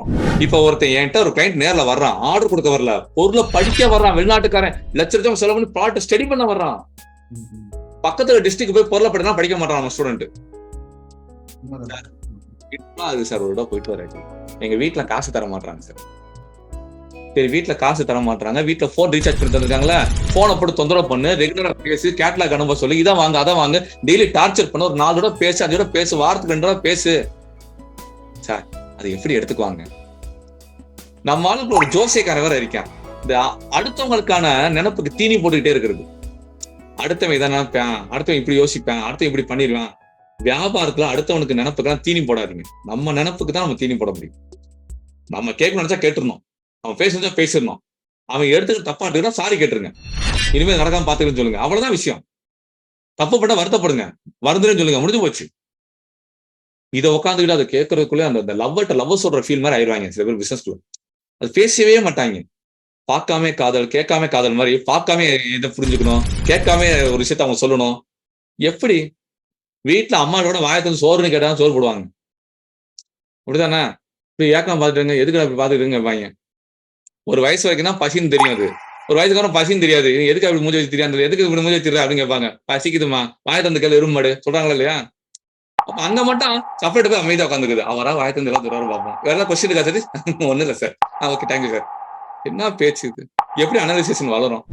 பண்றோம். இப்ப ஒருத்தன் என்கிட்ட ஒரு கிளைண்ட் நேர்ல வர்றான், ஆர்டர் கொடுக்க வரல, பொருளை படிக்க வர்றான், வெளிநாட்டுக்காரன் லட்சம் செலவு பண்ணி ப்ராடக்ட் ஸ்டடி பண்ண வர்றான். பக்கத்துல டிஸ்ட்ரிக்ட் போய் பொருளை படினா படிக்க மாட்டான் நம்ம ஸ்டூடெண்ட். அது சார் ஒரு இடம் போயிட்டு வராது. எங்க வீட்டுல காசு தர மாட்டாங்க சார். சரி, வீட்டுல காசு தர மாட்டாங்க, வீட்டுல போன் ரீசார்ஜ் பண்ணி தந்திருக்காங்களா, போனை போட்டு தொந்தரவு பண்ணு, ரெகுலரா பேசு, கேட்லாக் அனுப்ப சொல்லி, இதை வாங்க அதை வாங்க, டெய்லி டார்ச்சர் பண்ண, ஒரு 4 தடவை பேசு, 5 தடவை பேசு, வாரத்துக்கு 2 தடவை பேசு சார். அது எப்படி எடுத்துக்குவாங்க? நம்ம ஆளுக்கு ஒரு ஜோசியக்காரன் வேற இருக்கான். இந்த அடுத்தவங்களுக்கான நினைப்புக்கு தீனி போட்டுக்கிட்டே இருக்கிறது. அடுத்தவன் இதை நினைப்பேன், அடுத்தவன் இப்படி யோசிப்பேன், அடுத்தவன் இப்படி பண்ணிடுவேன். வியாபாரத்துல அடுத்தவனுக்கு நினைப்புக்கெல்லாம் தீனி போடாதீங்க. நம்ம நினைப்புக்கு தான் நம்ம தீனி போட முடியும். நம்ம கேட்கணும் நினைச்சா கேட்டுருணும், அவன் பேசுறதா பேசிடணும். அவன் எடுத்துட்டு தப்பா எடுத்துக்கிட்டா சாரி கேட்டுருங்க, இனிமேல் நடக்காம பாத்துக்கன்னு சொல்லுங்க. அவ்வளவுதான் விஷயம். தப்பு பண்ணா வருத்தப்படுங்க, வருந்துன்னு சொல்லுங்க, முடிஞ்சு போச்சு. இதை உட்காந்துக்கிட்டு அதை கேட்கறதுக்குள்ளே அந்த லவ் சொல்ற ஃபீல் மாதிரி ஆயிடுவாங்க சில பேர் பிசினஸ்ல. அது பேசவே மாட்டாங்க. பார்க்காம காதல், கேட்காம காதல் மாதிரி, பார்க்காம இதை புரிஞ்சுக்கணும், கேட்காம ஒரு விஷயத்த அவங்க சொல்லணும். எப்படி வீட்டுல அம்மாவோட வாயத்துல சோறுன்னு கேட்டாலும் சோறு போடுவாங்க, அப்படிதானே? இப்படி ஏக்கம் பாத்துட்டுங்க, எதுக்கு அப்படி பாத்துக்கிட்டுங்க வாங்க. ஒரு வயசு வரைக்கும் தான் பசின்னு தெரியும். அது ஒரு வயசுக்கு அப்புறம் பசின்னு தெரியாது. எதுக்கு அப்படி மூஞ்சி வச்சு தெரியாது, எதுக்கு இப்படி மூஞ்சி வச்சிருக்க அப்படின்னு கேட்பாங்க. பசிக்குதுமா, வாயத்தந்து கேள்வி எறும்பாடு சொல்றாங்களா இல்லையா? அப்ப அங்க மட்டும் செப்பரேட் போய் அமைதியா உட்காந்துக்குது. அவரா வாயத்தந்து எல்லாம் சொல்றாரு பார்ப்போம். வேற ஏதாவது கொஸ்டின் இருக்கா சார்? ஒண்ணு இல்லை சார். Okay, thank you sir. என்ன பேச்சு இது? எப்படி அனலைசேஷன் வளரும்?